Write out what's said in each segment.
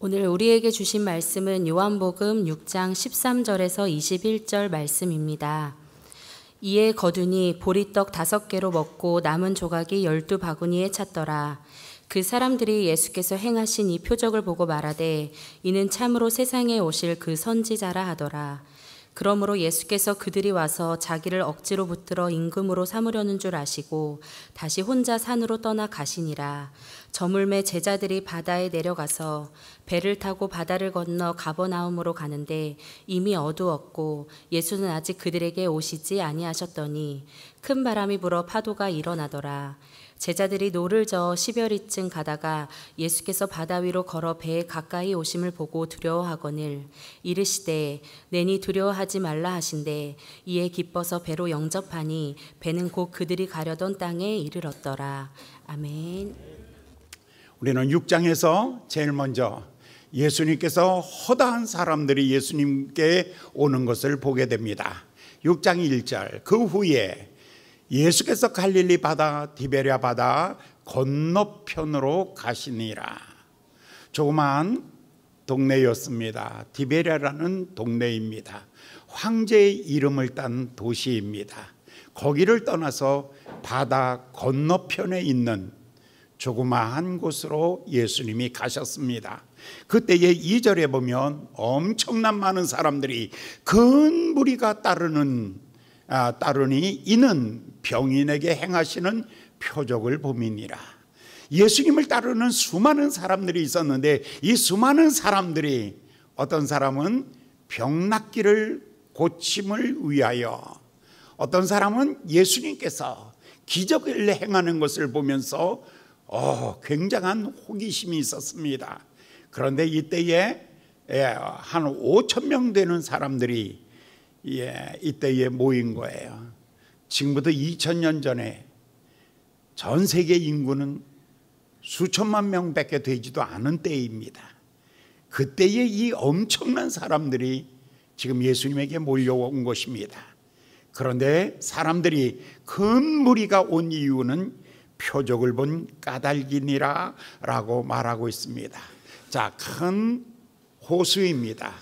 오늘 우리에게 주신 말씀은 요한복음 6장 13절에서 21절 말씀입니다. 이에 거두니 보리떡 5개로 먹고 남은 조각이 12바구니에 찼더라. 그 사람들이 예수께서 행하신 이 표적을 보고 말하되 이는 참으로 세상에 오실 그 선지자라 하더라. 그러므로 예수께서 그들이 와서 자기를 억지로 붙들어 임금으로 삼으려는 줄 아시고 다시 혼자 산으로 떠나 가시니라. 저물매 제자들이 바다에 내려가서 배를 타고 바다를 건너 가버나움으로 가는데 이미 어두웠고 예수는 아직 그들에게 오시지 아니하셨더니 큰 바람이 불어 파도가 일어나더라. 제자들이 노를 저어 10여리쯤 가다가 예수께서 바다 위로 걸어 배에 가까이 오심을 보고 두려워하거늘 이르시되 내니 두려워하지 말라 하신대 이에 기뻐서 배로 영접하니 배는 곧 그들이 가려던 땅에 이르렀더라. 아멘. 우리는 6장에서 제일 먼저 예수님께서 허다한 사람들이 예수님께 오는 것을 보게 됩니다. 6장 1절 그 후에 예수께서 갈릴리 바다 디베랴 바다 건너편으로 가시니라. 조그마한 동네였습니다. 디베랴라는 동네입니다. 황제의 이름을 딴 도시입니다. 거기를 떠나서 바다 건너편에 있는 조그마한 곳으로 예수님이 가셨습니다. 그때의 2절에 보면 엄청난 많은 사람들이 큰 무리가 따르니 이는 병인에게 행하시는 표적을 봄이니라. 예수님을 따르는 수많은 사람들이 있었는데 이 수많은 사람들이 어떤 사람은 병 낫기를 고침을 위하여, 어떤 사람은 예수님께서 기적을 행하는 것을 보면서 굉장한 호기심이 있었습니다. 그런데 이때에 한 5천 명 되는 사람들이 이때에 모인 거예요. 지금부터 2000년 전에 전 세계 인구는 수천만 명밖에 되지도 않은 때입니다. 그때의 이 엄청난 사람들이 지금 예수님에게 몰려온 것입니다. 그런데 사람들이 큰 무리가 온 이유는 표적을 본 까닭이니라 라고 말하고 있습니다. 자, 큰 호수입니다.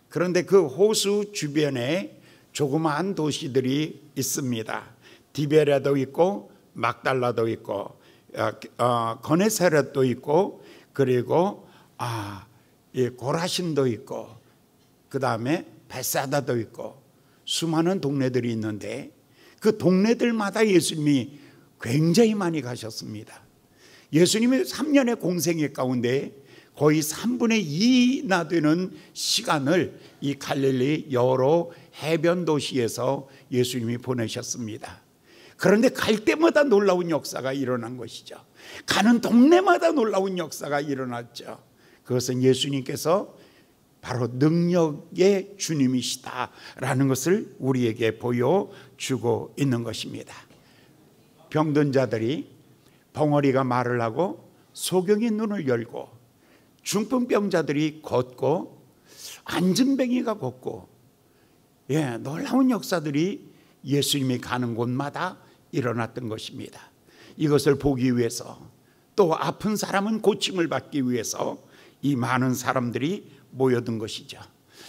그런데 그 호수 주변에 조그마한 도시들이 있습니다. 디베랴도 있고 막달라도 있고 거네사렛도 있고 그리고 고라신도 있고 그 다음에 베사다도 있고 수많은 동네들이 있는데 그 동네들마다 예수님이 굉장히 많이 가셨습니다. 예수님의 3년의 공생애 가운데 거의 3분의 2나 되는 시간을 이 갈릴리 여러 해변 도시에서 예수님이 보내셨습니다. 그런데 갈 때마다 놀라운 역사가 일어난 것이죠. 가는 동네마다 놀라운 역사가 일어났죠. 그것은 예수님께서 바로 능력의 주님이시다라는 것을 우리에게 보여주고 있는 것입니다. 병든 자들이 벙어리가 말을 하고 소경이 눈을 열고 중풍병자들이 걷고 안진뱅이가 걷고 놀라운 역사들이 예수님이 가는 곳마다 일어났던 것입니다. 이것을 보기 위해서 또 아픈 사람은 고침을 받기 위해서 이 많은 사람들이 모여든 것이죠.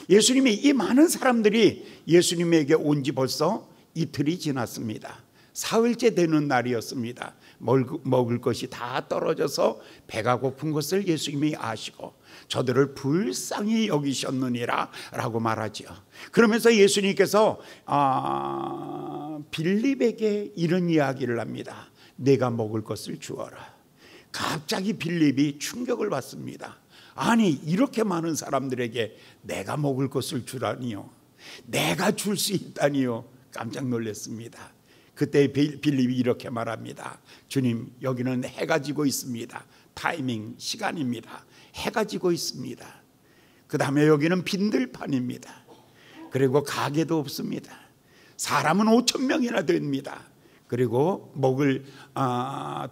예수님이 이 많은 사람들이 예수님에게 온 지 벌써 이틀이 지났습니다. 사흘째 되는 날이었습니다. 먹을 것이 다 떨어져서 배가 고픈 것을 예수님이 아시고 저들을 불쌍히 여기셨느니라 라고 말하죠. 그러면서 예수님께서 빌립에게 이런 이야기를 합니다. 내가 먹을 것을 주어라. 갑자기 빌립이 충격을 받습니다. 아니, 이렇게 많은 사람들에게 내가 먹을 것을 주라니요, 내가 줄 수 있다니요. 깜짝 놀랐습니다. 그때 빌립이 이렇게 말합니다. 주님, 여기는 해가 지고 있습니다. 타이밍, 시간입니다. 해가 지고 있습니다. 그 다음에 여기는 빈들판입니다. 그리고 가게도 없습니다. 사람은 5천 명이나 됩니다. 그리고 먹을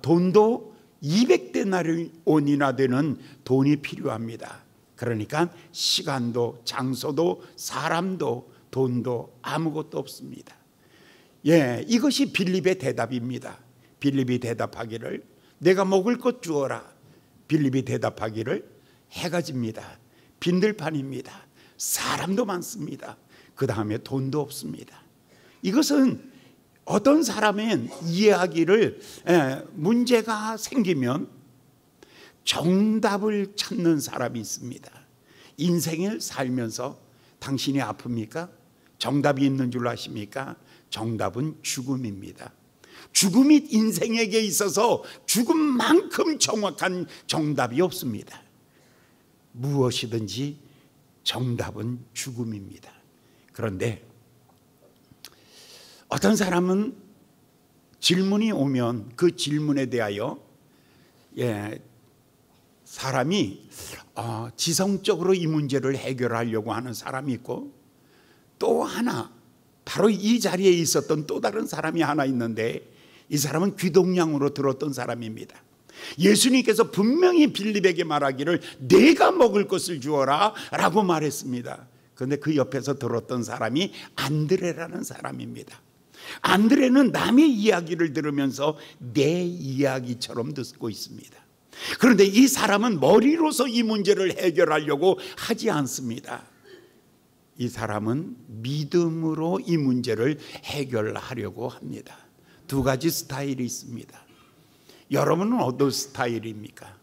돈도 200데나리온이나 되는 돈이 필요합니다. 그러니까 시간도 장소도 사람도 돈도 아무것도 없습니다. 이것이 빌립의 대답입니다. 빌립이 대답하기를 내가 먹을 것 주어라. 빌립이 대답하기를 해가 집니다. 빈들판입니다. 사람도 많습니다. 그 다음에 돈도 없습니다. 이것은 어떤 사람은 이해하기를 문제가 생기면 정답을 찾는 사람이 있습니다. 인생을 살면서 당신이 아픕니까? 정답이 있는 줄 아십니까? 정답은 죽음입니다. 죽음이 인생에게 있어서 죽음만큼 정확한 정답이 없습니다. 무엇이든지 정답은 죽음입니다. 그런데 어떤 사람은 질문이 오면 그 질문에 대하여 사람이 지성적으로 이 문제를 해결하려고 하는 사람이 있고, 또 하나 바로 이 자리에 있었던 또 다른 사람이 하나 있는데, 이 사람은 귀동냥으로 들었던 사람입니다. 예수님께서 분명히 빌립에게 말하기를 내가 먹을 것을 주어라 라고 말했습니다. 그런데 그 옆에서 들었던 사람이 안드레라는 사람입니다. 안드레는 남의 이야기를 들으면서 내 이야기처럼 듣고 있습니다. 그런데 이 사람은 머리로서 이 문제를 해결하려고 하지 않습니다. 이 사람은 믿음으로 이 문제를 해결하려고 합니다. 두 가지 스타일이 있습니다. 여러분은 어떤 스타일입니까?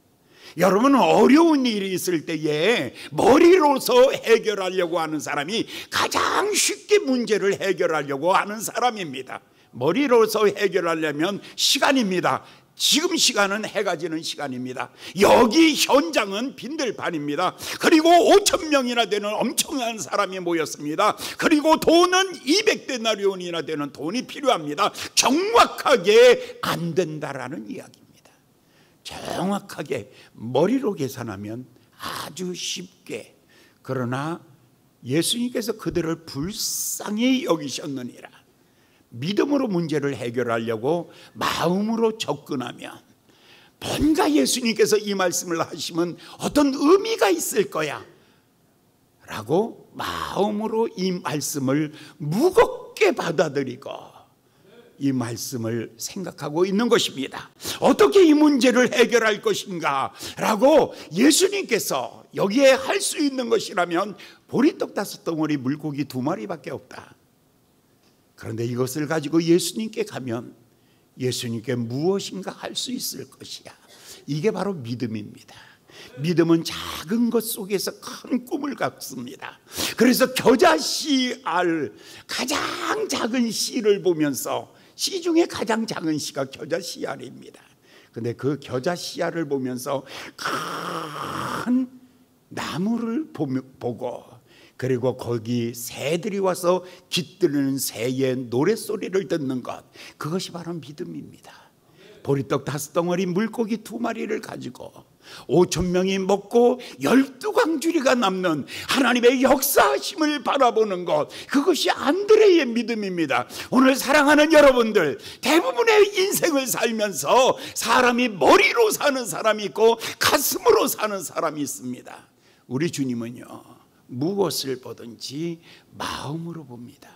여러분은 어려운 일이 있을 때에 머리로서 해결하려고 하는 사람이 가장 쉽게 문제를 해결하려고 하는 사람입니다. 머리로서 해결하려면 시간입니다. 지금 시간은 해가 지는 시간입니다. 여기 현장은 빈들판입니다. 그리고 5,000명이나 되는 엄청난 사람이 모였습니다. 그리고 돈은 200데나리온이나 되는 돈이 필요합니다. 정확하게 안 된다라는 이야기입니다. 정확하게 머리로 계산하면 아주 쉽게. 그러나 예수님께서 그들을 불쌍히 여기셨느니라. 믿음으로 문제를 해결하려고 마음으로 접근하면 뭔가 예수님께서 이 말씀을 하시면 어떤 의미가 있을 거야 라고 마음으로 이 말씀을 무겁게 받아들이고 이 말씀을 생각하고 있는 것입니다. 어떻게 이 문제를 해결할 것인가 라고 예수님께서 여기에 할 수 있는 것이라면 보리떡 5덩어리 물고기 2마리밖에 없다. 그런데 이것을 가지고 예수님께 가면 예수님께 무엇인가 할 수 있을 것이야. 이게 바로 믿음입니다. 믿음은 작은 것 속에서 큰 꿈을 갖습니다. 그래서 겨자씨알, 가장 작은 씨를 보면서, 씨 중에 가장 작은 씨가 겨자씨알입니다. 그런데 그 겨자씨알을 보면서 큰 나무를 보고, 그리고 거기 새들이 와서 깃드는 새의 노랫소리를 듣는 것, 그것이 바로 믿음입니다. 보리떡 5덩어리 물고기 2마리를 가지고 5,000명이 먹고 12광주리가 남는 하나님의 역사하심을 바라보는 것, 그것이 안드레의 믿음입니다. 오늘 사랑하는 여러분들, 대부분의 인생을 살면서 사람이 머리로 사는 사람이 있고 가슴으로 사는 사람이 있습니다. 우리 주님은요, 무엇을 보든지 마음으로 봅니다.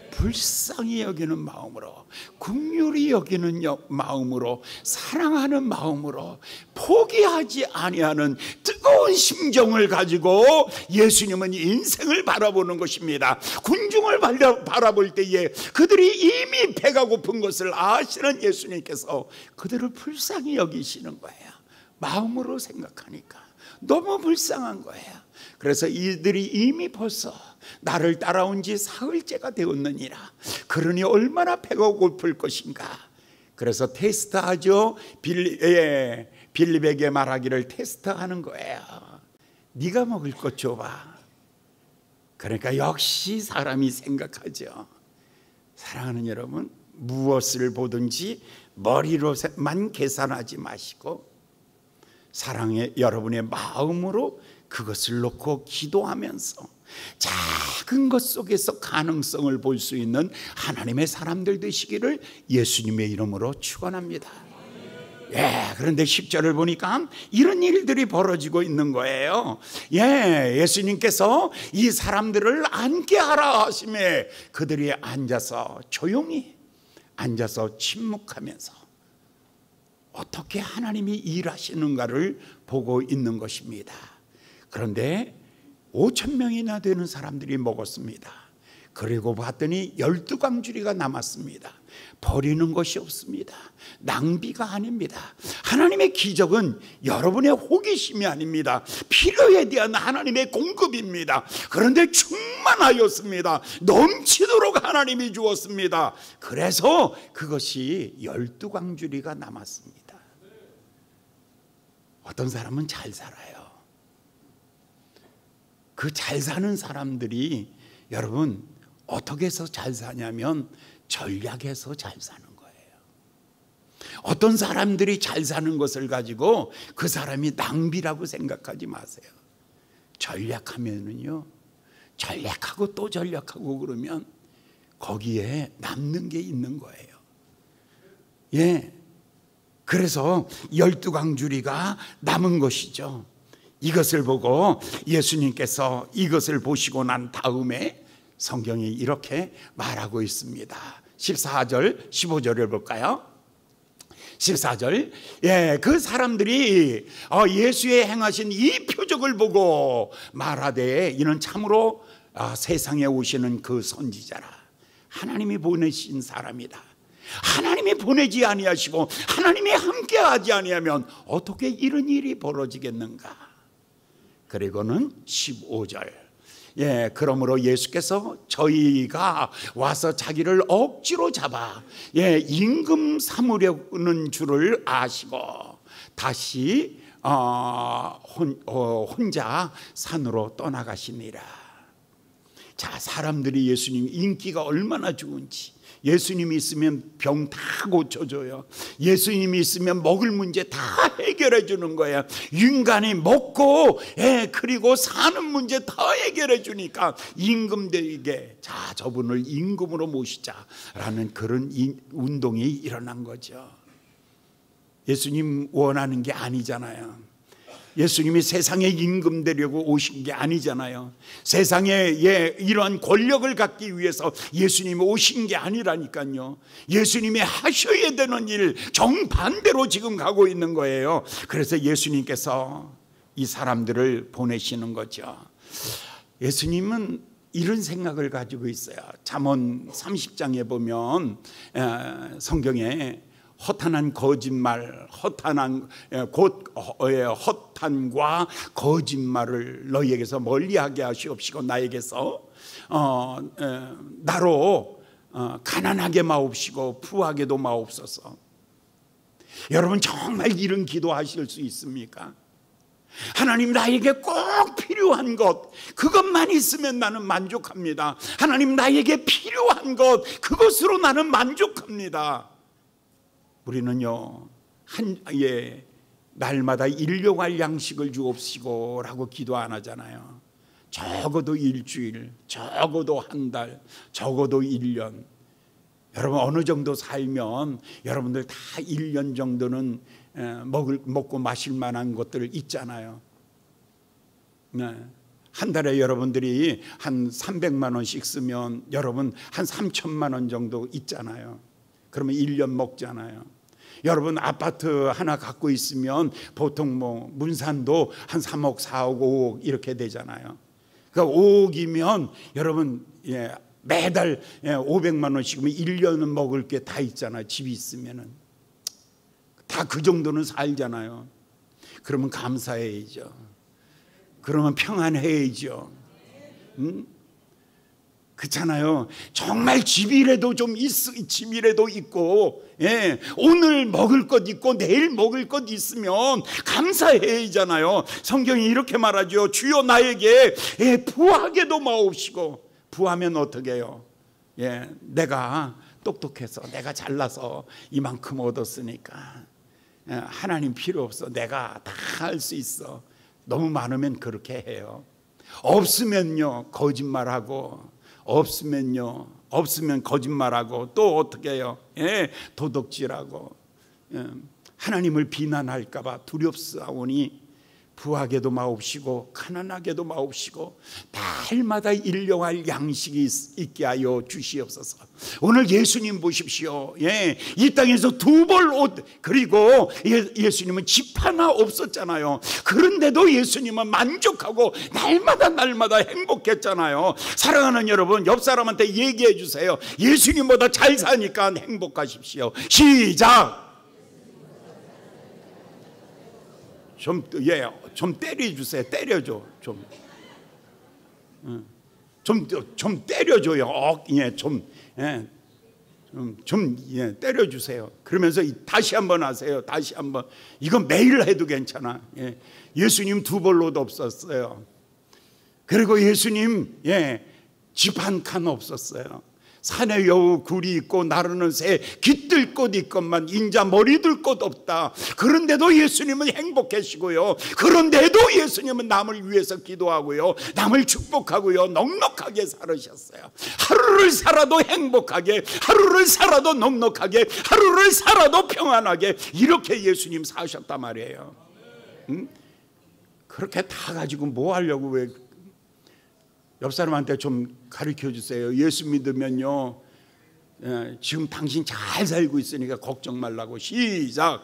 불쌍히 여기는 마음으로, 긍휼히 여기는 마음으로, 사랑하는 마음으로, 포기하지 아니하는 뜨거운 심정을 가지고 예수님은 인생을 바라보는 것입니다. 군중을 바라볼 때에 그들이 이미 배가 고픈 것을 아시는 예수님께서 그들을 불쌍히 여기시는 거예요. 마음으로 생각하니까 너무 불쌍한 거예요. 그래서 이들이 이미 벌써 나를 따라온 지 사흘째가 되었느니라. 그러니 얼마나 배가 고플 것인가. 그래서 테스트하죠. 빌립에게 말하기를 테스트하는 거예요. 네가 먹을 것 줘봐. 그러니까 역시 사람이 생각하죠. 사랑하는 여러분, 무엇을 보든지 머리로만 계산하지 마시고 사랑의 여러분의 마음으로 그것을 놓고 기도하면서 작은 것 속에서 가능성을 볼 수 있는 하나님의 사람들 되시기를 예수님의 이름으로 축원합니다. 그런데 10절을 보니까 이런 일들이 벌어지고 있는 거예요. 예수님께서 이 사람들을 앉게 하라 하심에 그들이 앉아서 조용히 앉아서 침묵하면서 어떻게 하나님이 일하시는가를 보고 있는 것입니다. 그런데 5,000명이나 되는 사람들이 먹었습니다. 그리고 봤더니 12광주리가 남았습니다. 버리는 것이 없습니다. 낭비가 아닙니다. 하나님의 기적은 여러분의 호기심이 아닙니다. 필요에 대한 하나님의 공급입니다. 그런데 충만하였습니다. 넘치도록 하나님이 주었습니다. 그래서 그것이 12광주리가 남았습니다. 어떤 사람은 잘 살아요. 그 잘 사는 사람들이 여러분 어떻게 해서 잘 사냐면 전략해서 잘 사는 거예요. 어떤 사람들이 잘 사는 것을 가지고 그 사람이 낭비라고 생각하지 마세요. 전략하면은요, 전략하고 또 전략하고 그러면 거기에 남는 게 있는 거예요. 예. 그래서 12광주리가 남은 것이죠. 이것을 보고 예수님께서 이것을 보시고 난 다음에 성경이 이렇게 말하고 있습니다. 14절, 15절을 볼까요? 14절. 예, 그 사람들이 예수의 행하신 이 표적을 보고 말하되 이는 참으로 세상에 오시는 그 선지자라. 하나님이 보내신 사람이다. 하나님이 보내지 아니하시고 하나님이 함께하지 아니하면 어떻게 이런 일이 벌어지겠는가? 그리고는 15절. 예, 그러므로 예수께서 저희가 와서 자기를 억지로 잡아 임금 삼으려는 줄을 아시고 다시 혼자 산으로 떠나가시니라. 자, 사람들이 예수님 인기가 얼마나 좋은지, 예수님이 있으면 병 다 고쳐줘요. 예수님이 있으면 먹을 문제 다 해결해 주는 거예요. 인간이 먹고 그리고 사는 문제 다 해결해 주니까 임금들에게 자, 저분을 임금으로 모시자라는 그런 운동이 일어난 거죠. 예수님 원하는 게 아니잖아요. 예수님이 세상에 임금 되려고 오신 게 아니잖아요. 세상에 이러한 권력을 갖기 위해서 예수님이 오신 게 아니라니까요. 예수님이 하셔야 되는 일 정반대로 지금 가고 있는 거예요. 그래서 예수님께서 이 사람들을 보내시는 거죠. 예수님은 이런 생각을 가지고 있어요. 잠언 30장에 보면 성경에 허탄한 거짓말, 허탄과 거짓말을 너희에게서 멀리하게 하시옵시고 나에게서 나로 가난하게 마옵시고 부하게도 마옵소서. 여러분 정말 이런 기도하실 수 있습니까? 하나님, 나에게 꼭 필요한 것 그것만 있으면 나는 만족합니다. 하나님, 나에게 필요한 것 그것으로 나는 만족합니다. 우리는요, 날마다 일용할 양식을 주옵시고 라고 기도 안 하잖아요. 적어도 일주일, 적어도 한 달, 적어도 1년. 여러분 어느 정도 살면 여러분들 다 1년 정도는 먹고 마실 만한 것들 있잖아요. 네. 한 달에 여러분들이 한 300만 원씩 쓰면 여러분 한 3천만 원 정도 있잖아요. 그러면 1년 먹잖아요. 여러분 아파트 하나 갖고 있으면 보통 문산도 한 3억, 4억, 5억 이렇게 되잖아요. 그러니까 5억이면 여러분 매달 500만 원씩이면 1년은 먹을 게 다 있잖아요. 집이 있으면은 다 그 정도는 살잖아요. 그러면 감사해야죠. 그러면 평안해야죠. 그렇잖아요. 정말 집이라도 좀 집이라도 있고, 오늘 먹을 것 있고 내일 먹을 것 있으면 감사해야잖아요. 성경이 이렇게 말하죠. 주여 나에게 부하게도 마옵시고. 부하면 어떻게 해요? 내가 똑똑해서 내가 잘나서 이만큼 얻었으니까 하나님 필요 없어. 내가 다 할 수 있어. 너무 많으면 그렇게 해요. 없으면요 거짓말하고, 없으면 거짓말하고 또 어떻게 해요? 도둑질하고 하나님을 비난할까 봐 두렵사오니 부하게도 마옵시고 가난하게도 마옵시고 날마다 일용할 양식이 있게 하여 주시옵소서. 오늘 예수님 보십시오. 이 땅에서 두 벌 옷, 그리고 예수님은 집 하나 없었잖아요. 그런데도 예수님은 만족하고 날마다 행복했잖아요. 사랑하는 여러분, 옆 사람한테 얘기해 주세요. 예수님보다 잘 사니까 행복하십시오. 시작. 좀 때려주세요. 때려줘. 좀 때려줘요. 때려주세요. 그러면서 다시 한번 하세요. 다시 한번. 이건 매일 해도 괜찮아. 예수님 두 벌로도 없었어요. 그리고 예수님 집 한 칸 없었어요. 산에 여우 굴이 있고 나르는 새 깃들 곳 있건만 인자 머리들 곳 없다. 그런데도 예수님은 행복하시고요. 그런데도 예수님은 남을 위해서 기도하고요, 남을 축복하고요, 넉넉하게 살으셨어요. 하루를 살아도 행복하게, 하루를 살아도 넉넉하게, 하루를 살아도 평안하게, 이렇게 예수님 사셨단 말이에요. 그렇게 다 가지고 뭐 하려고, 왜 옆 사람한테 좀 가르쳐 주세요. 예수 믿으면요, 지금 당신 잘 살고 있으니까 걱정 말라고. 시작.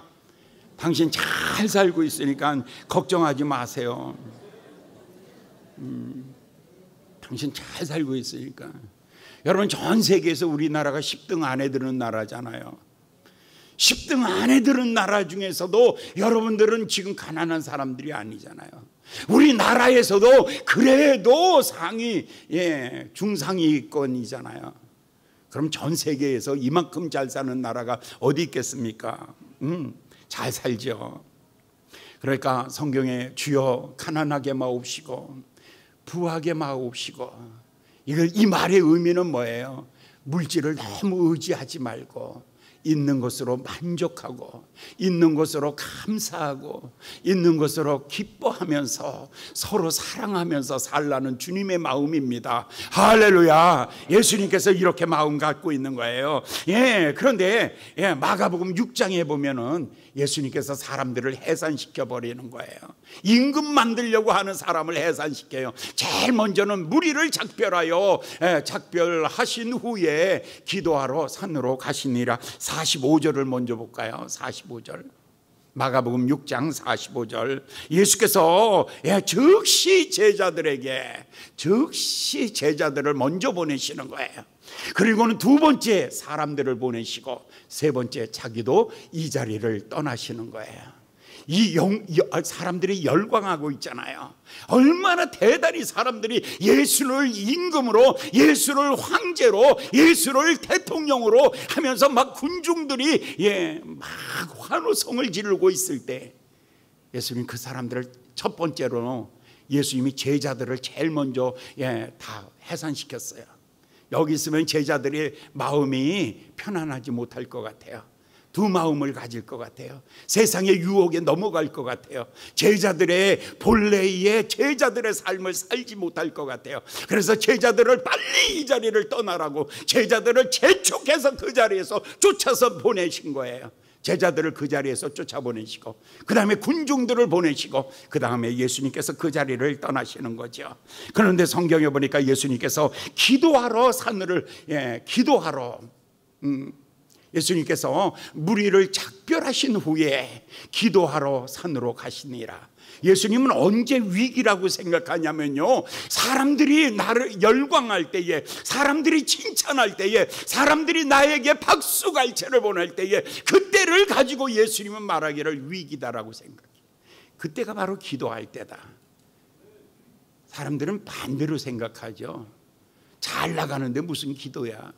당신 잘 살고 있으니까 걱정하지 마세요. 당신 잘 살고 있으니까. 여러분, 전 세계에서 우리나라가 10등 안에 드는 나라잖아요. 10등 안에 드는 나라 중에서도 여러분들은 지금 가난한 사람들이 아니잖아요. 우리나라에서도 그래도 상위, 중상위권이잖아요. 그럼 전 세계에서 이만큼 잘 사는 나라가 어디 있겠습니까? 잘 살죠. 그러니까 성경에 주여 가난하게 마옵시고 부하게 마옵시고, 이 말의 의미는 뭐예요? 물질을 너무 의지하지 말고 있는 것으로 만족하고, 있는 것으로 감사하고, 있는 것으로 기뻐하면서 서로 사랑하면서 살라는 주님의 마음입니다. 할렐루야. 예수님께서 이렇게 마음 갖고 있는 거예요. 그런데 마가복음 6장에 보면은 예수님께서 사람들을 해산시켜 버리는 거예요. 임금 만들려고 하는 사람을 해산시켜요. 제일 먼저는 무리를 작별하여, 작별하신 후에 기도하러 산으로 가시니라. 45절을 먼저 볼까요? 45절. 마가복음 6장 45절. 예수께서 즉시 제자들을 먼저 보내시는 거예요. 그리고는 두 번째 사람들을 보내시고, 세 번째 자기도 이 자리를 떠나시는 거예요. 사람들이 열광하고 있잖아요. 얼마나 대단히 사람들이 예수를 임금으로, 예수를 황제로, 예수를 대통령으로 하면서 막 군중들이 막 환호성을 지르고 있을 때, 예수님 그 사람들을 첫 번째로 예수님이 제자들을 제일 먼저 다 해산시켰어요. 여기 있으면 제자들의 마음이 편안하지 못할 것 같아요. 두 마음을 가질 것 같아요. 세상의 유혹에 넘어갈 것 같아요. 제자들의 본래의 제자들의 삶을 살지 못할 것 같아요. 그래서 제자들을 빨리 이 자리를 떠나라고 제자들을 재촉해서 그 자리에서 쫓아서 보내신 거예요. 제자들을 그 자리에서 쫓아보내시고, 그 다음에 군중들을 보내시고, 그 다음에 예수님께서 그 자리를 떠나시는 거죠. 그런데 성경에 보니까 예수님께서 기도하러 산을 예수님께서 무리를 작별하신 후에 기도하러 산으로 가시니라. 예수님은 언제 위기라고 생각하냐면요, 사람들이 나를 열광할 때에, 사람들이 칭찬할 때에, 사람들이 나에게 박수갈채를 보낼 때에, 그때를 가지고 예수님은 말하기를 위기다라고 생각해요. 그때가 바로 기도할 때다. 사람들은 반대로 생각하죠. 잘 나가는데 무슨 기도야,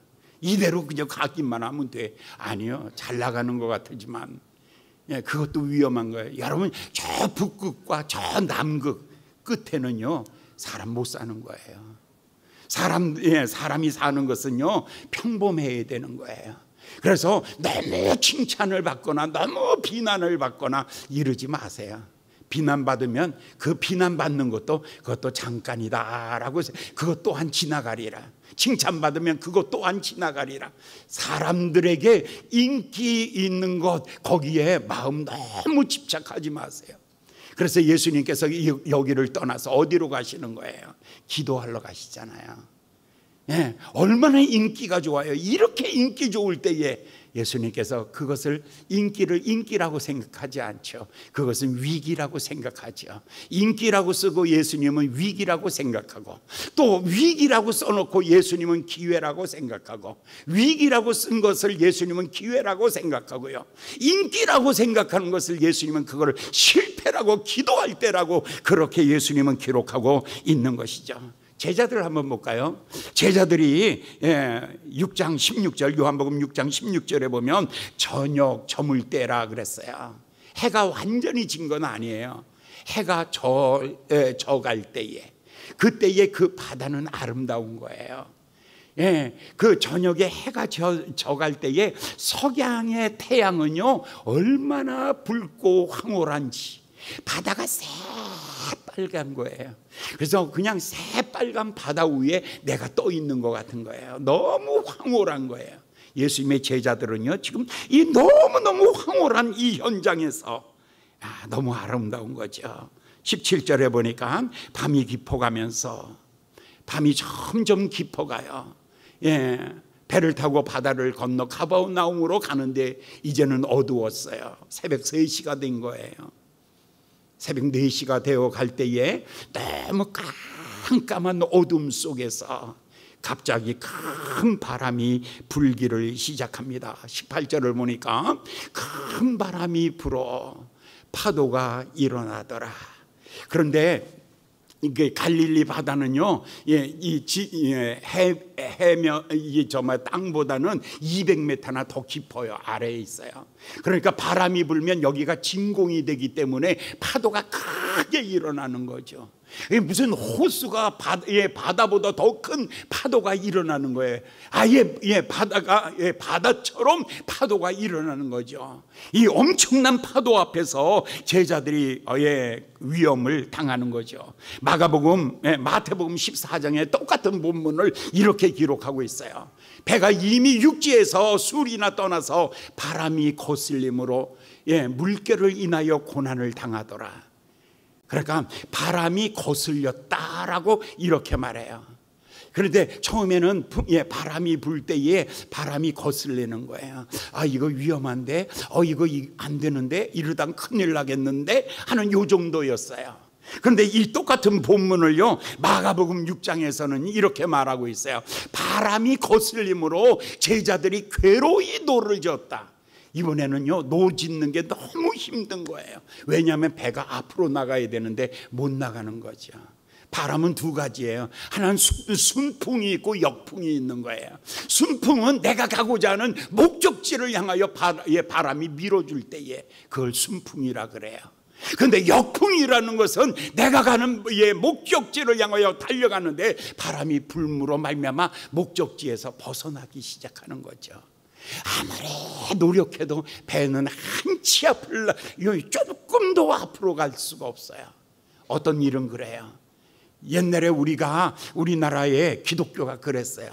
이대로 그냥 가기만 하면 돼. 아니요, 잘 나가는 것 같지만 그것도 위험한 거예요. 여러분, 저 북극과 저 남극 끝에는요 사람 못 사는 거예요. 사람이 사는 것은요 평범해야 되는 거예요. 그래서 너무 칭찬을 받거나 너무 비난을 받거나 이러지 마세요. 비난받으면 그 비난받는 것도 그것도 잠깐이다라고, 그것 또한 지나가리라. 칭찬받으면 그것 또한 지나가리라. 사람들에게 인기 있는 것, 거기에 마음 너무 집착하지 마세요. 그래서 예수님께서 여기를 떠나서 어디로 가시는 거예요? 기도하러 가시잖아요. 예, 얼마나 인기가 좋아요. 이렇게 인기 좋을 때에 예수님께서 그것을 인기라고 생각하지 않죠. 그것은 위기라고 생각하죠. 인기라고 쓰고 예수님은 위기라고 생각하고, 또 위기라고 써놓고 예수님은 기회라고 생각하고, 위기라고 쓴 것을 예수님은 기회라고 생각하고요, 인기라고 생각하는 것을 예수님은 그거를 실패라고, 기도할 때라고 그렇게 예수님은 기록하고 있는 것이죠. 제자들 한번 볼까요? 제자들이 6장 16절, 요한복음 6장 16절에 보면 저녁 저물 때라 그랬어요. 해가 완전히 진 건 아니에요. 해가 져갈 때에, 그때에 그 바다는 아름다운 거예요. 예, 그 저녁에 해가 져갈 때에 석양의 태양은요 얼마나 붉고 황홀한지, 바다가 새빨간 거예요. 그래서 그냥 새빨간 바다 위에 내가 떠 있는 것 같은 거예요. 너무 황홀한 거예요. 예수님의 제자들은요 지금 이 너무너무 황홀한 이 현장에서 너무 아름다운 거죠. 17절에 보니까 밤이 깊어가면서, 밤이 점점 깊어가요. 예, 배를 타고 바다를 건너 가버나움으로 가는데 이제는 어두웠어요. 새벽 3시가 된 거예요. 새벽 4시가 되어 갈 때에 너무 깜깜한 어둠 속에서 갑자기 큰 바람이 불기를 시작합니다. 18절을 보니까 큰 바람이 불어 파도가 일어나더라. 그런데 이게 갈릴리 바다는요, 해면 정말 땅보다는 200m나 더 깊어요. 아래에 있어요. 그러니까 바람이 불면 여기가 진공이 되기 때문에 파도가 크게 일어나는 거죠. 무슨 호수가 바다보다 더 큰 파도가 일어나는 거예요. 바다가 바다처럼 파도가 일어나는 거죠. 이 엄청난 파도 앞에서 제자들이 위험을 당하는 거죠. 마태복음 14장에 똑같은 본문을 이렇게 기록하고 있어요. 배가 이미 육지에서 술이나 떠나서 바람이 거슬림으로 물결을 인하여 고난을 당하더라. 그러니까 바람이 거슬렸다라고 이렇게 말해요. 그런데 처음에는 바람이 불 때에 바람이 거슬리는 거예요. 이거 위험한데, 이거 안 되는데, 이러다 큰일 나겠는데 하는 요 정도였어요. 그런데 이 똑같은 본문을요 마가복음 6장에서는 이렇게 말하고 있어요. 바람이 거슬림으로 제자들이 괴로이 노를 졌다. 이번에는요 노 짖는 게 너무 힘든 거예요. 왜냐하면 배가 앞으로 나가야 되는데 못 나가는 거죠. 바람은 두 가지예요. 하나는 순풍이 있고 역풍이 있는 거예요. 순풍은 내가 가고자 하는 목적지를 향하여 바람이 밀어줄 때에 그걸 순풍이라 그래요. 그런데 역풍이라는 것은 내가 가는 목적지를 향하여 달려가는데 바람이 불므로 말미암아 목적지에서 벗어나기 시작하는 거죠. 아무리 노력해도 배는 한 치 앞을 조금도 앞으로 갈 수가 없어요. 어떤 일은 그래요. 옛날에 우리나라에 기독교가 그랬어요.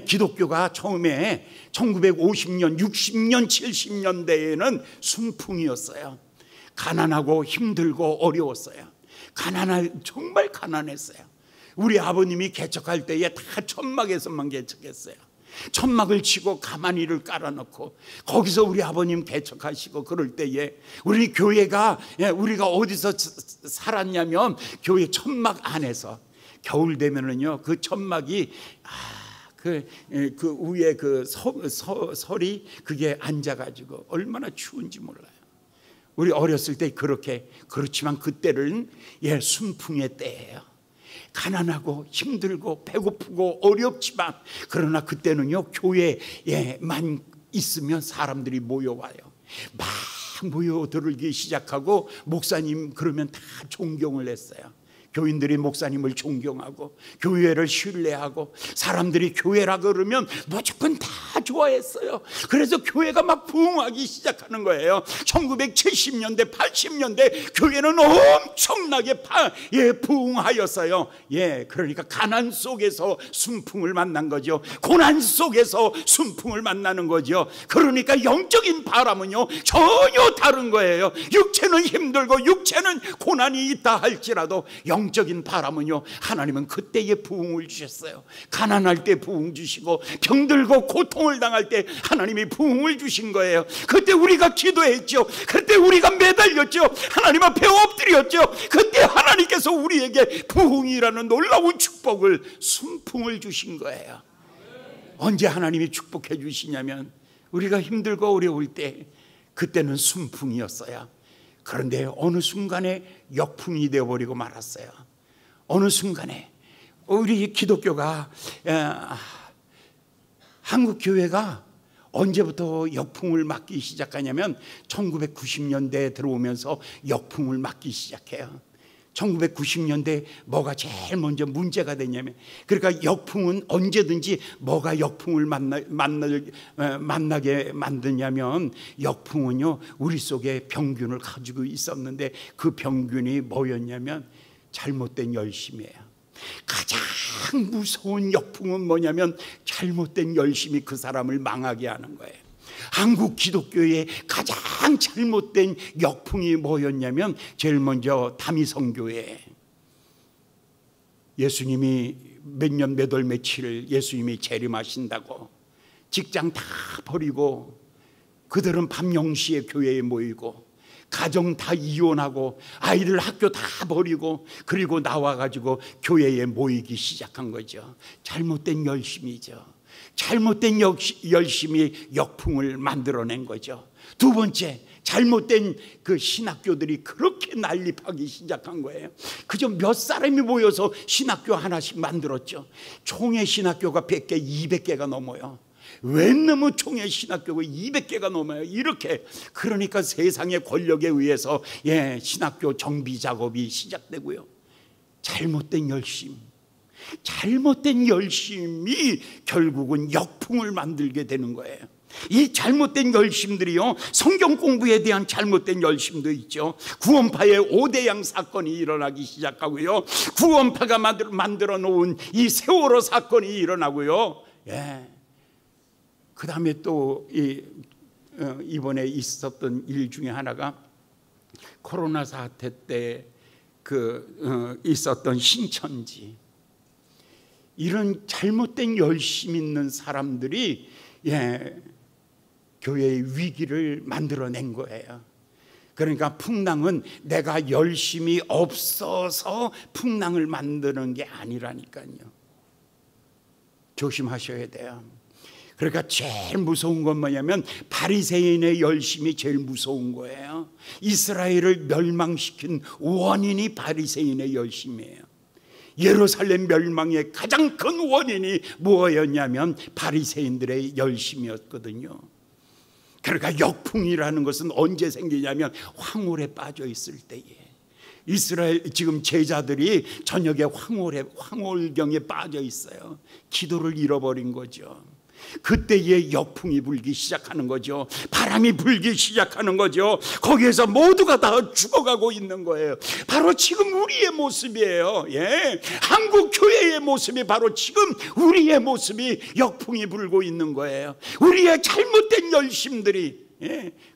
기독교가 처음에 1950년, 60년, 70년대에는 순풍이었어요. 가난하고 힘들고 어려웠어요. 정말 가난했어요. 우리 아버님이 개척할 때에 다 천막에서만 개척했어요. 천막을 치고 가마니를 깔아놓고 거기서 우리 아버님 개척하시고 그럴 때에 우리 교회가 우리가 어디서 살았냐면 교회 천막 안에서 겨울 되면은요 그 천막이 그 위에 그 설이 그게 앉아가지고 얼마나 추운지 몰라요. 우리 어렸을 때 그렇지만 그때는 순풍의 때예요. 가난하고 힘들고 배고프고 어렵지만 그러나 그때는요 교회에만 있으면 사람들이 모여와요. 막 모여들기 시작하고 목사님 그러면 다 존경을 했어요. 교인들이 목사님을 존경하고 교회를 신뢰하고 사람들이 교회라 그러면 무조건 다 좋아했어요. 그래서 교회가 막 부흥하기 시작하는 거예요. 1970년대 80년대 교회는 엄청나게 부흥하였어요. 그러니까 가난 속에서 순풍을 만난 거죠. 고난 속에서 순풍을 만나는 거죠. 그러니까 영적인 바람은요 전혀 다른 거예요. 육체는 힘들고 육체는 고난이 있다 할지라도 영적인 바람은요, 하나님은 그때에 부흥을 주셨어요. 가난할 때 부흥 주시고 병들고 고통을 당할 때 하나님이 부흥을 주신 거예요. 그때 우리가 기도했죠. 그때 우리가 매달렸죠. 하나님 앞에 엎드렸죠. 그때 하나님께서 우리에게 부흥이라는 놀라운 축복을, 순풍을 주신 거예요. 언제 하나님이 축복해 주시냐면 우리가 힘들고 어려울 때, 그때는 순풍이었어요. 그런데 어느 순간에 역풍이 되어버리고 말았어요. 어느 순간에 우리 기독교가, 한국 교회가 언제부터 역풍을 맞기 시작하냐면 1990년대에 들어오면서 역풍을 맞기 시작해요. 1990년대 뭐가 제일 먼저 문제가 되냐면, 그러니까 역풍은 언제든지 뭐가 역풍을 만나게 만드냐면, 역풍은요 우리 속에 병균을 가지고 있었는데 그 병균이 뭐였냐면 잘못된 열심이에요. 가장 무서운 역풍은 뭐냐면 잘못된 열심이 그 사람을 망하게 하는 거예요. 한국 기독교의 가장 잘못된 역풍이 뭐였냐면 제일 먼저 다미성교회, 예수님이 몇 년 몇 월 며칠을 예수님이 재림하신다고 직장 다 버리고 그들은 밤 0시에 교회에 모이고 가정 다 이혼하고 아이들 학교 다 버리고 그리고 나와가지고 교회에 모이기 시작한 거죠. 잘못된 열심이죠. 잘못된 열심이 역풍을 만들어낸 거죠. 두 번째, 잘못된 그 신학교들이 그렇게 난립하기 시작한 거예요. 그저 몇 사람이 모여서 신학교 하나씩 만들었죠. 총회 신학교가 100개, 200개가 넘어요. 웬놈의 총회 신학교가 200개가 넘어요. 이렇게. 그러니까 세상의 권력에 의해서 신학교 정비 작업이 시작되고요. 잘못된 열심, 잘못된 열심이 결국은 역풍을 만들게 되는 거예요. 이 잘못된 열심들이요, 성경 공부에 대한 잘못된 열심도 있죠. 구원파의 5대양 사건이 일어나기 시작하고요, 구원파가 만들어 놓은 이 세월호 사건이 일어나고요. 그 다음에 또 이번에 있었던 일 중에 하나가 코로나 사태 때 있었던 신천지. 이런 잘못된 열심 있는 사람들이 교회의 위기를 만들어낸 거예요. 그러니까 풍랑은 내가 열심이 없어서 풍랑을 만드는 게 아니라니까요. 조심하셔야 돼요. 그러니까 제일 무서운 건 뭐냐면 바리새인의 열심이 제일 무서운 거예요. 이스라엘을 멸망시킨 원인이 바리새인의 열심이에요. 예루살렘 멸망의 가장 큰 원인이 무엇이었냐면 바리새인들의 열심이었거든요. 그러니까 역풍이라는 것은 언제 생기냐면 황홀에 빠져 있을 때에, 이스라엘 지금 제자들이 저녁에 황홀경에 빠져 있어요. 기도를 잃어버린 거죠. 그때에 역풍이 불기 시작하는 거죠. 바람이 불기 시작하는 거죠. 거기에서 모두가 다 죽어가고 있는 거예요. 바로 지금 우리의 모습이에요. 한국 교회의 모습이 바로 지금 우리의 모습이 역풍이 불고 있는 거예요. 우리의 잘못된 열심들이.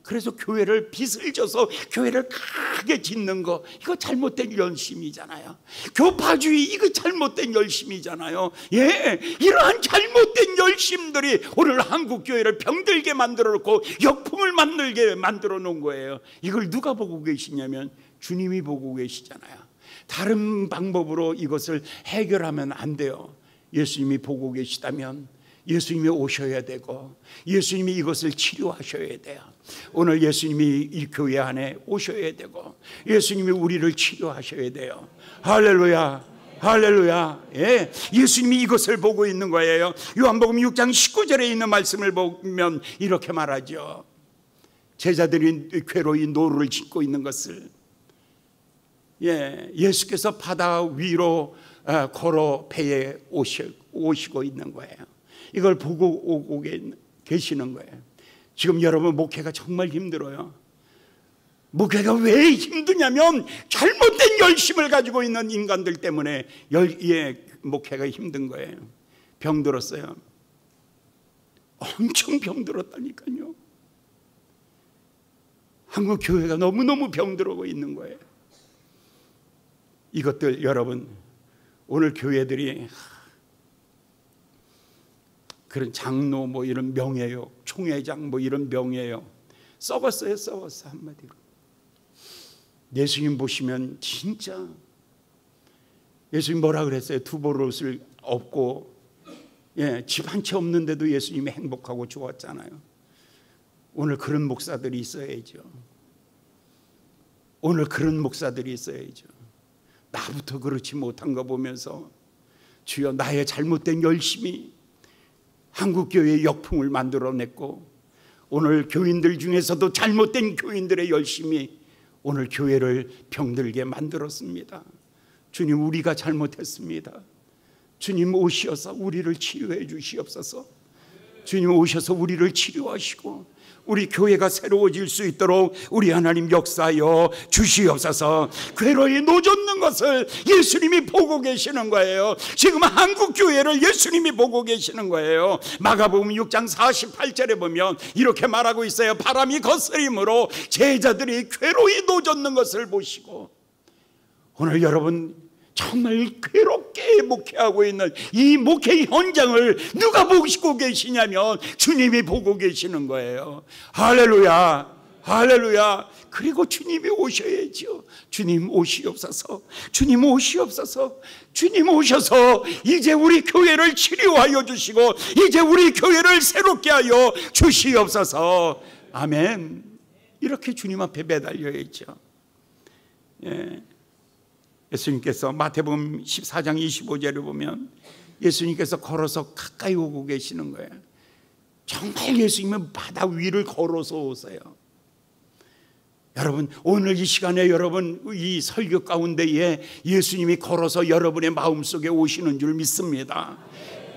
그래서 교회를 빚을 져서 교회를 크게 짓는 거, 이거 잘못된 열심이잖아요. 교파주의, 이거 잘못된 열심이잖아요. 이러한 잘못된 열심들이 오늘 한국 교회를 병들게 만들어 놓고 역풍을 만들게 만들어 놓은 거예요. 이걸 누가 보고 계시냐면 주님이 보고 계시잖아요. 다른 방법으로 이것을 해결하면 안 돼요. 예수님이 보고 계시다면 예수님이 오셔야 되고 예수님이 이것을 치료하셔야 돼요. 오늘 예수님이 이 교회 안에 오셔야 되고 예수님이 우리를 치료하셔야 돼요. 할렐루야, 할렐루야. 예수님이 이것을 보고 있는 거예요. 요한복음 6장 19절에 있는 말씀을 보면 이렇게 말하죠. 제자들이 괴로이 노루를 짓고 있는 것을 예수께서 바다 위로 걸어 배에 오시고 있는 거예요. 이걸 보고 오고 계시는 거예요. 지금 여러분 목회가 정말 힘들어요. 목회가 왜 힘드냐면 잘못된 열심을 가지고 있는 인간들 때문에 목회가 힘든 거예요. 병들었어요. 엄청 병들었다니까요. 한국 교회가 너무너무 병들고 있는 거예요. 이것들 여러분, 오늘 교회들이 그런 장로 뭐 이런 명예요, 총회장 뭐 이런 명예요, 썩었어요. 썩었어. 한마디로 예수님 보시면 진짜, 예수님 뭐라 그랬어요? 두 벌 옷을 얻고 집 한 채 없는데도 예수님이 행복하고 좋았잖아요. 오늘 그런 목사들이 있어야죠. 오늘 그런 목사들이 있어야죠. 나부터 그렇지 못한 거 보면서 주여, 나의 잘못된 열심이 한국교회의 역풍을 만들어냈고, 오늘 교인들 중에서도 잘못된 교인들의 열심이 오늘 교회를 병들게 만들었습니다. 주님, 우리가 잘못했습니다. 주님 오셔서 우리를 치료해 주시옵소서. 주님 오셔서 우리를 치료하시고 우리 교회가 새로워질 수 있도록 우리 하나님 역사하여 주시옵소서. 괴로이 노젓는 것을 예수님이 보고 계시는 거예요. 지금 한국 교회를 예수님이 보고 계시는 거예요. 마가복음 6장 48절에 보면 이렇게 말하고 있어요. 바람이 거스림으로 제자들이 괴로이 노젓는 것을 보시고, 오늘 여러분 정말 괴롭게 목회하고 있는 이 목회 현장을 누가 보시고 계시냐면 주님이 보고 계시는 거예요. 할렐루야, 할렐루야. 그리고 주님이 오셔야죠. 주님 오시옵소서. 주님 오시옵소서. 주님 오셔서 이제 우리 교회를 치료하여 주시고 이제 우리 교회를 새롭게 하여 주시옵소서. 아멘. 이렇게 주님 앞에 매달려야죠. 예수님께서 마태복음 14장 25절을 보면 예수님께서 걸어서 가까이 오고 계시는 거예요. 정말 예수님은 바다 위를 걸어서 오세요. 여러분, 오늘 이 시간에 여러분 이 설교 가운데에 예수님이 걸어서 여러분의 마음속에 오시는 줄 믿습니다.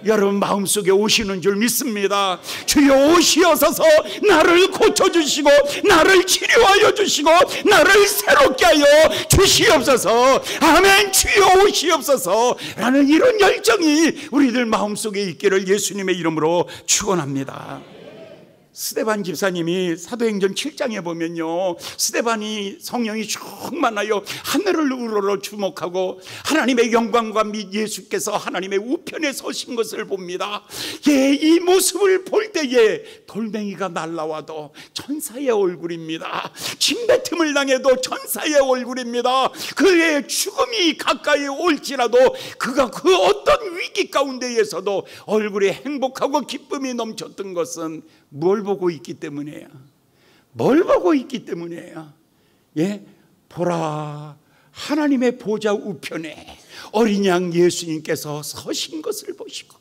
여러분 마음속에 오시는 줄 믿습니다. 주여 오시옵소서. 나를 고쳐주시고 나를 치료하여 주시고 나를 새롭게 하여 주시옵소서. 아멘. 주여 오시옵소서 라는 이런 열정이 우리들 마음속에 있기를 예수님의 이름으로 축원합니다. 스데반 집사님이 사도행전 7장에 보면요, 스데반이 성령이 충만하여 하늘을 우러러 주목하고 하나님의 영광과 및 예수께서 하나님의 우편에 서신 것을 봅니다. 이 모습을 볼 때에 돌멩이가 날라와도 천사의 얼굴입니다. 침뱉음을 당해도 천사의 얼굴입니다. 그의 죽음이 가까이 올지라도 그가 그 어떤 위기 가운데에서도 얼굴에 행복하고 기쁨이 넘쳤던 것은 뭘 보고 있기 때문이에요? 뭘 보고 있기 때문이에요? 보라, 하나님의 보좌 우편에 어린 양 예수님께서 서신 것을 보시고,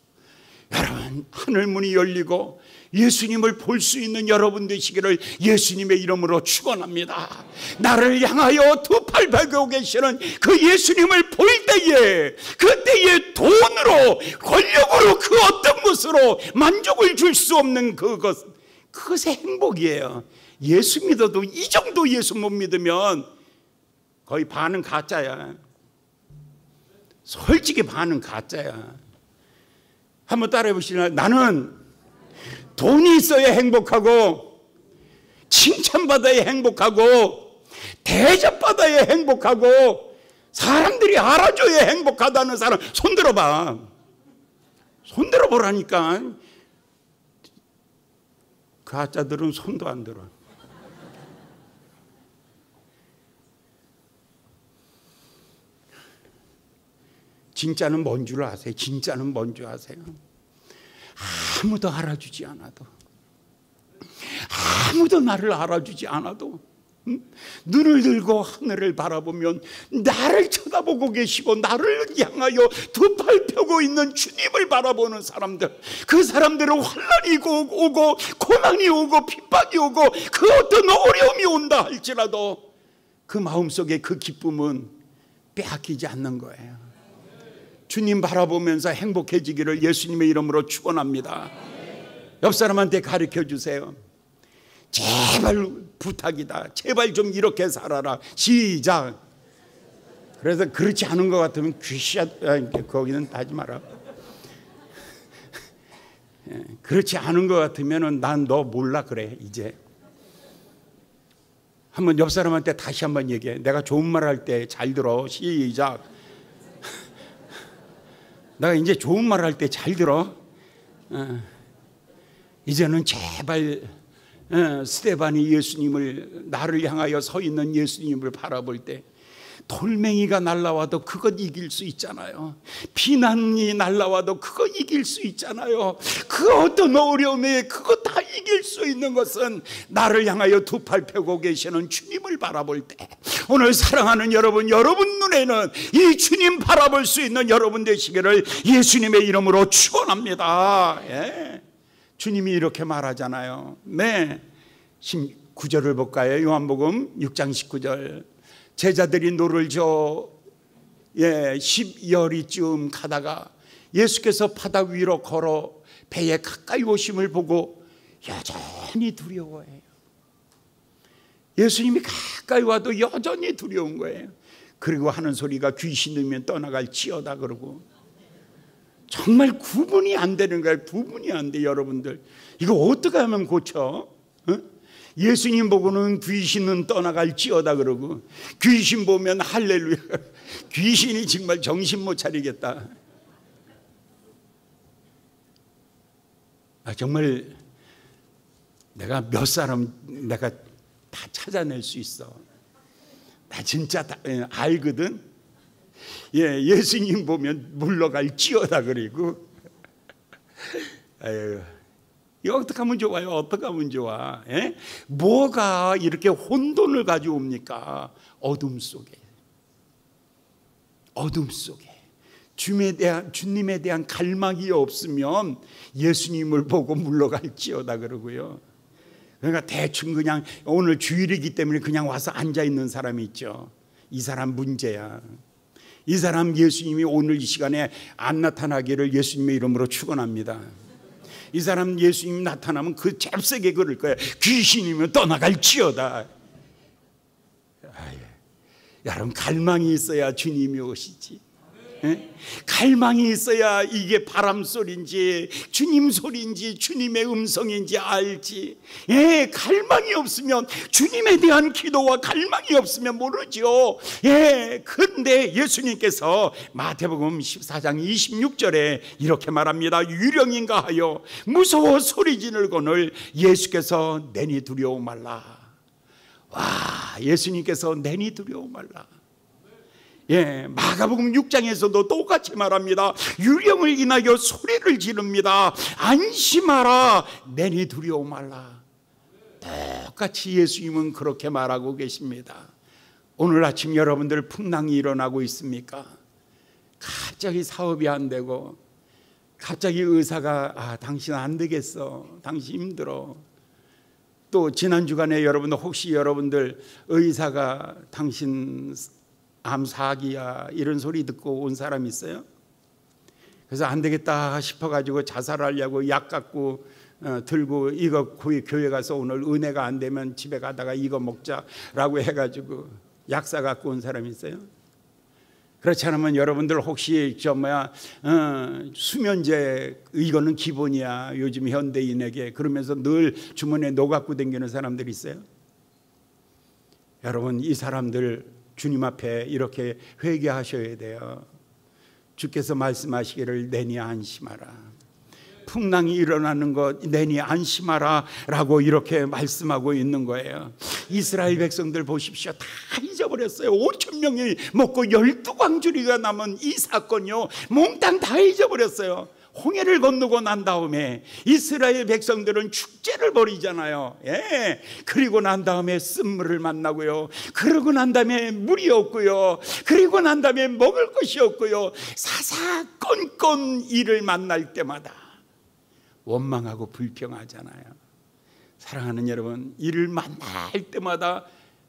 여러분 하늘문이 열리고 예수님을 볼 수 있는 여러분 되시기를 예수님의 이름으로 축원합니다. 나를 향하여 두 팔 펴고 계시는 그 예수님을 볼 때에, 그때에 돈으로 권력으로 그 어떤 것으로 만족을 줄 수 없는 그것의 행복이에요. 예수 믿어도 이 정도 예수 못 믿으면 거의 반은 가짜야. 솔직히 반은 가짜야. 한번 따라해 보시나요? 나는 돈이 있어야 행복하고, 칭찬받아야 행복하고, 대접받아야 행복하고, 사람들이 알아줘야 행복하다는 사람 손 들어봐. 손 들어보라니까. 가짜들은 손도 안 들어. 진짜는 뭔 줄 아세요? 진짜는 뭔 줄 아세요? 아무도 알아주지 않아도, 아무도 나를 알아주지 않아도 눈을 들고 하늘을 바라보면 나를 쳐다보고 계시고 나를 향하여 두 팔 펴고 있는 주님을 바라보는 사람들, 그 사람들은 환난이 오고 고난이 오고 핍박이 오고 그 어떤 어려움이 온다 할지라도 그 마음속에 그 기쁨은 빼앗기지 않는 거예요. 주님 바라보면서 행복해지기를 예수님의 이름으로 축원합니다. 옆 사람한테 가르쳐 주세요. 제발 부탁이다. 제발 좀 이렇게 살아라. 시작. 그래서 그렇지 않은 것 같으면 거기는 하지 마라. 그렇지 않은 것 같으면 난 너 몰라 그래. 이제 한번 옆 사람한테 다시 한번 얘기해. 내가 좋은 말 할 때 잘 들어. 시작. 내가 이제 좋은 말 할 때 잘 들어. 이제는 제발 스데반이 예수님을, 나를 향하여 서 있는 예수님을 바라볼 때 돌멩이가 날라와도 그것 이길 수 있잖아요. 비난이 날라와도 그거 이길 수 있잖아요. 그 어떤 어려움에 그거 다 이길 수 있는 것은 나를 향하여 두 팔 펴고 계시는 주님을 바라볼 때, 오늘 사랑하는 여러분, 여러분 눈에는 이 주님 바라볼 수 있는 여러분 되시기를 예수님의 이름으로 축원합니다. 예. 주님이 이렇게 말하잖아요. 네, 19절을 볼까요? 요한복음 6장 19절. 제자들이 노를 저 10여리쯤 가다가 예수께서 바다 위로 걸어 배에 가까이 오심을 보고 여전히 두려워해요. 예수님이 가까이 와도 여전히 두려운 거예요. 그리고 하는 소리가 귀신이면 떠나갈지어다 그러고, 정말 구분이 안 되는 거예요. 구분이 안 돼. 여러분들 이거 어떻게 하면 고쳐? 예수님 보고는 귀신은 떠나갈지어다 그러고, 귀신 보면 할렐루야. 귀신이 정말 정신 못 차리겠다. 정말 내가 몇 사람 내가 다 찾아낼 수 있어. 나 진짜 다 알거든. 예수님 보면 물러갈지어다 그리고. 아유, 이거 어떻게 하면 좋아요? 어떻게 하면 좋아? 예? 뭐가 이렇게 혼돈을 가져옵니까? 어둠 속에 주님에 대한 갈망이 없으면 예수님을 보고 물러갈지어다 그러고요. 그러니까 대충 그냥 오늘 주일이기 때문에 그냥 와서 앉아 있는 사람이 있죠. 이 사람 문제야. 이 사람 예수님이 오늘 이 시간에 안 나타나기를 예수님의 이름으로 축원합니다. 이 사람 예수님 나타나면 그 잽세게 그럴 거야. 귀신이면 떠나갈지어다. 여러분, 갈망이 있어야 주님이 오시지. 예? 갈망이 있어야 이게 바람 소리인지 주님 소리인지 주님의 음성인지 알지. 예, 갈망이 없으면, 주님에 대한 기도와 갈망이 없으면 모르죠. 예, 근데 예수님께서 마태복음 14장 26절에 이렇게 말합니다. 유령인가 하여 무서워 소리 지르거늘 예수께서 내니 두려워 말라. 와, 예수님께서 내니 두려워 말라. 예, 마가복음 6장에서도 똑같이 말합니다. 유령을 인하여 소리를 지릅니다. 안심하라, 내니 두려워 말라. 똑같이 예수님은 그렇게 말하고 계십니다. 오늘 아침 여러분들 풍랑이 일어나고 있습니까? 갑자기 사업이 안 되고, 갑자기 의사가 당신 안 되겠어, 당신 힘들어. 또 지난 주간에 혹시 여러분들 의사가 당신 암 사기야 이런 소리 듣고 온 사람 있어요? 그래서 안 되겠다 싶어가지고 자살하려고 약 갖고 들고, 이거 교회 가서 오늘 은혜가 안 되면 집에 가다가 이거 먹자라고 해가지고 약사 갖고 온 사람 있어요? 그렇지 않으면 여러분들 혹시 수면제 이거는 기본이야 요즘 현대인에게, 그러면서 늘 주머니에 넣어 갖고 다니는 사람들 있어요? 여러분, 이 사람들 주님 앞에 이렇게 회개하셔야 돼요. 주께서 말씀하시기를 내니 안심하라. 풍랑이 일어나는 것 내니 안심하라 라고 이렇게 말씀하고 있는 거예요. 이스라엘 백성들 보십시오. 다 잊어버렸어요. 5천 명이 먹고 12광주리가 남은 이 사건이요, 몽땅 다 잊어버렸어요. 홍해를 건너고 난 다음에 이스라엘 백성들은 축제를 벌이잖아요. 예. 그리고 난 다음에 쓴물을 만나고요. 그러고 난 다음에 물이 없고요. 그리고 난 다음에 먹을 것이 없고요. 사사건건 이를 만날 때마다 원망하고 불평하잖아요. 사랑하는 여러분, 이를 만날 때마다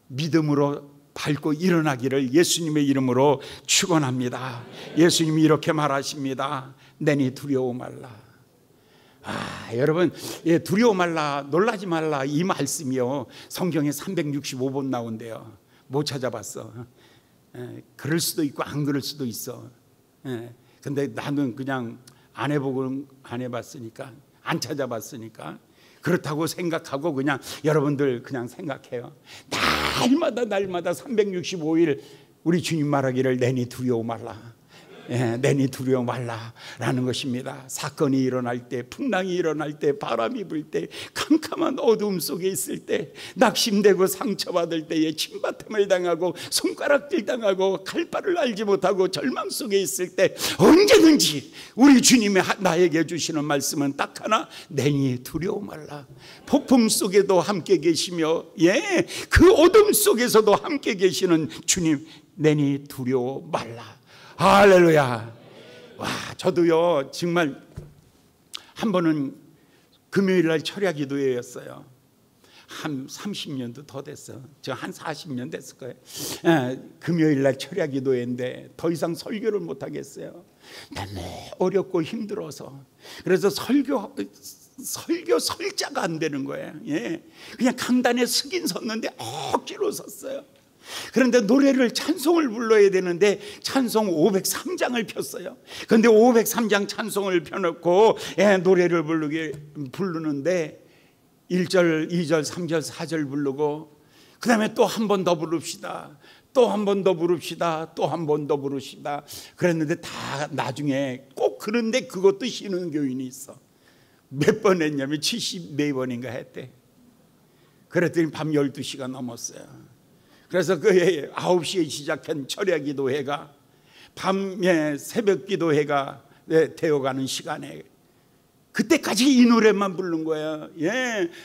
믿음으로 밟고 일어나기를 예수님의 이름으로 축원합니다. 예수님이 이렇게 말하십니다. 내니 두려워 말라. 여러분, 두려워 말라, 놀라지 말라, 이 말씀이요 성경에 365번 나온대요. 못 찾아봤어. 그럴 수도 있고 안 그럴 수도 있어. 근데 나는 그냥 안 해봤으니까, 안 찾아봤으니까 그렇다고 생각하고 그냥 여러분들 그냥 생각해요. 날마다 365일 우리 주님 말하기를 내니 두려워 말라. 내니 두려워 말라라는 것입니다. 사건이 일어날 때, 풍랑이 일어날 때, 바람이 불 때, 캄캄한 어두움 속에 있을 때, 낙심되고 상처받을 때에 침바텀을 당하고 손가락질 당하고 갈 바를 알지 못하고 절망 속에 있을 때 언제든지 우리 주님이 나에게 주시는 말씀은 딱 하나, 내니 두려워 말라. 폭풍 속에도 함께 계시며 그 어둠 속에서도 함께 계시는 주님, 내니 두려워 말라. 할렐루야. 저도요 정말 한 번은 금요일날 철야 기도회였어요. 한 30년도 더 됐어. 저 한 40년 됐을 거예요. 금요일날 철야 기도회인데 더 이상 설교를 못 하겠어요. 너무 어렵고 힘들어서. 그래서 설자가 안 되는 거예요. 그냥 강단에 서긴 섰는데 억지로 섰어요. 그런데 노래를, 찬송을 불러야 되는데 찬송 503장을 폈어요. 그런데 503장 찬송을 펴놓고 노래를 부르는데 1절, 2절, 3절, 4절 부르고 그 다음에 또 한 번 더 부릅시다, 또 한 번 더 부릅시다, 또 한 번 더 부릅시다 그랬는데 다 나중에 꼭 그런데 그것도 쉬는 교인이 있어. 몇 번 했냐면 74번인가 했대. 그랬더니 밤 12시가 넘었어요. 그래서 그 9시에 시작한 철야 기도회가 밤에 새벽 기도회가 되어가는 시간에 그때까지 이 노래만 부른 거야.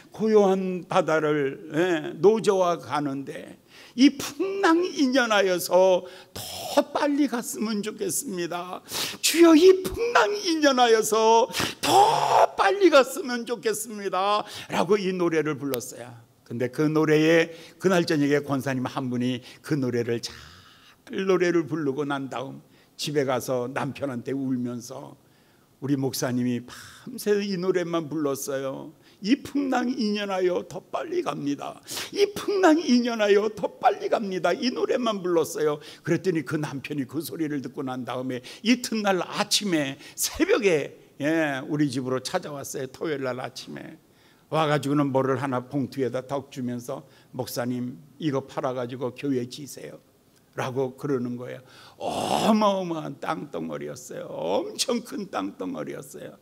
고요한 바다를 노저와 가는데 이 풍랑이 인연하여서 더 빨리 갔으면 좋겠습니다. 주여, 이 풍랑이 인연하여서 더 빨리 갔으면 좋겠습니다 라고 이 노래를 불렀어요. 근데 그 노래에 그날 저녁에 권사님 한 분이 그 노래를 잘 노래를 부르고 난 다음 집에 가서 남편한테 울면서 우리 목사님이 밤새 이 노래만 불렀어요. 이 풍랑이 인연하여 더 빨리 갑니다. 이 풍랑이 인연하여 더 빨리 갑니다. 이 노래만 불렀어요. 그랬더니 그 남편이 그 소리를 듣고 난 다음에 이튿날 아침에 새벽에 우리 집으로 찾아왔어요. 토요일 날 아침에 와가지고는 뭐를 하나 봉투에다 덕 주면서 목사님 이거 팔아가지고 교회 지세요 라고 그러는 거예요. 어마어마한 땅덩어리였어요. 엄청 큰 땅덩어리였어요.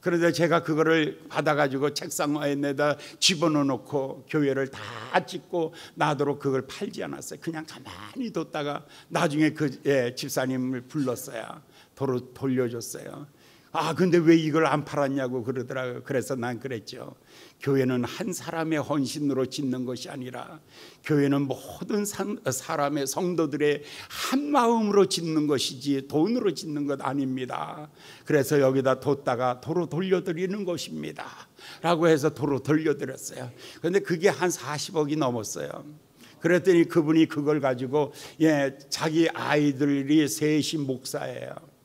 그런데 제가 그거를 받아가지고 책상에다 집어넣고 교회를 다 짓고 나도록 그걸 팔지 않았어요. 그냥 가만히 뒀다가 나중에 그 집사님을 불렀어요. 도로 돌려줬어요. 근데 왜 이걸 안 팔았냐고 그러더라고요. 그래서 난 그랬죠. 교회는 한 사람의 헌신으로 짓는 것이 아니라 교회는 모든 사람의 성도들의 한 마음으로 짓는 것이지 돈으로 짓는 것 아닙니다. 그래서 여기다 뒀다가 도로 돌려드리는 것입니다 라고 해서 도로 돌려드렸어요. 그런데 그게 한 40억이 넘었어요. 그랬더니 그분이 그걸 가지고 자기 아이들이 셋이 목사예요.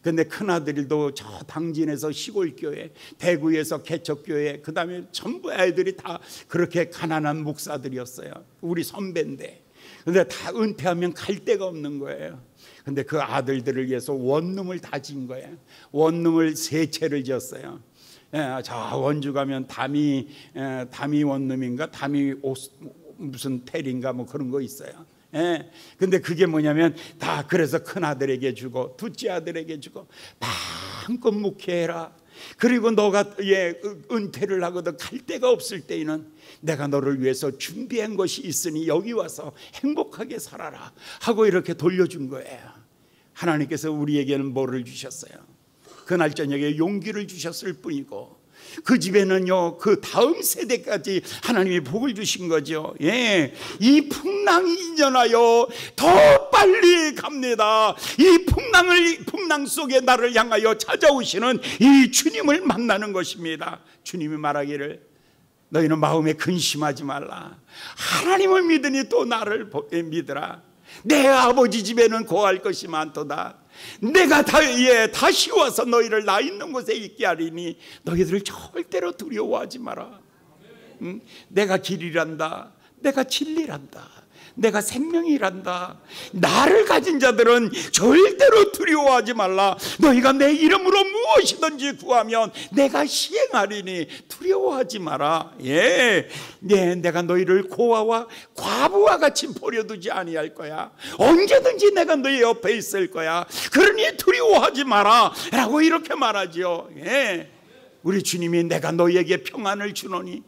근데 큰아들도 저 당진에서 시골교회, 대구에서 개척교회, 그 다음에 전부 아이들이 다 그렇게 가난한 목사들이었어요. 우리 선배인데. 근데 다 은퇴하면 갈 데가 없는 거예요. 근데 그 아들들을 위해서 원룸을 다 지은 거예요. 원룸을 3채를 지었어요. 자, 원주 가면 담이 원룸인가, 담이 무슨 텔인가 뭐 그런 거 있어요. 근데 그게 뭐냐면 다 그래서 큰 아들에게 주고 둘째 아들에게 주고 마음껏 묵회해라. 그리고 너가 은퇴를 하거든 갈 데가 없을 때에는 내가 너를 위해서 준비한 것이 있으니 여기 와서 행복하게 살아라 하고 이렇게 돌려준 거예요. 하나님께서 우리에게는 뭐를 주셨어요? 그날 저녁에 용기를 주셨을 뿐이고 그 집에는요 그 다음 세대까지 하나님이 복을 주신 거죠. 이 풍랑이 인연하여 더 빨리 갑니다. 이 풍랑 속에 나를 향하여 찾아오시는 이 주님을 만나는 것입니다. 주님이 말하기를 너희는 마음에 근심하지 말라. 하나님을 믿으니 또 나를 믿으라. 내 아버지 집에는 거할 것이 많도다. 내가 다시 와서 너희를 나 있는 곳에 있게 하리니 너희들 절대로 두려워하지 마라. 내가 길이란다. 내가 진리란다. 내가 생명이란다. 나를 가진 자들은 절대로 두려워하지 말라. 너희가 내 이름으로 무엇이든지 구하면 내가 시행하리니 두려워하지 마라. 내가 너희를 고아와 과부와 같이 버려두지 아니할 거야. 언제든지 내가 너희 옆에 있을 거야. 그러니 두려워하지 마라 라고 이렇게 말하죠. 우리 주님이 내가 너희에게 평안을 주노니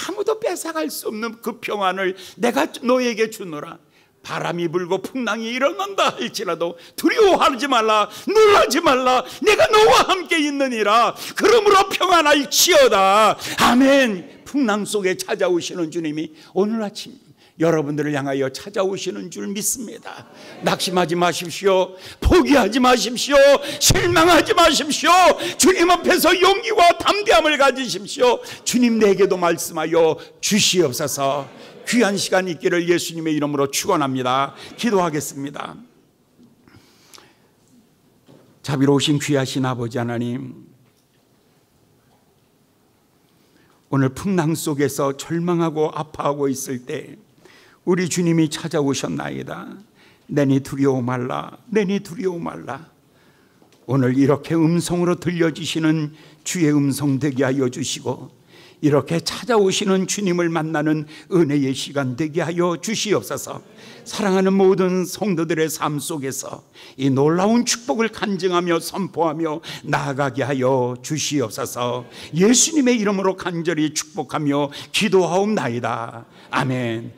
아무도 뺏어갈 수 없는 그 평안을 내가 너에게 주노라. 바람이 불고 풍랑이 일어난다 할지라도 두려워하지 말라. 놀라지 말라. 내가 너와 함께 있느니라. 그러므로 평안할지어다. 아멘. 풍랑 속에 찾아오시는 주님이 오늘 아침 여러분들을 향하여 찾아오시는 줄 믿습니다. 낙심하지 마십시오. 포기하지 마십시오. 실망하지 마십시오. 주님 앞에서 용기와 담대함을 가지십시오. 주님 내게도 말씀하여 주시옵소서. 귀한 시간 있기를 예수님의 이름으로 축원합니다. 기도하겠습니다. 자비로우신 귀하신 아버지 하나님, 오늘 풍랑 속에서 절망하고 아파하고 있을 때 우리 주님이 찾아오셨나이다. 내니 두려워 말라. 내니 두려워 말라. 오늘 이렇게 음성으로 들려주시는 주의 음성 되게 하여 주시고 이렇게 찾아오시는 주님을 만나는 은혜의 시간 되게 하여 주시옵소서. 사랑하는 모든 성도들의 삶 속에서 이 놀라운 축복을 간증하며 선포하며 나아가게 하여 주시옵소서. 예수님의 이름으로 간절히 축복하며 기도하옵나이다. 아멘.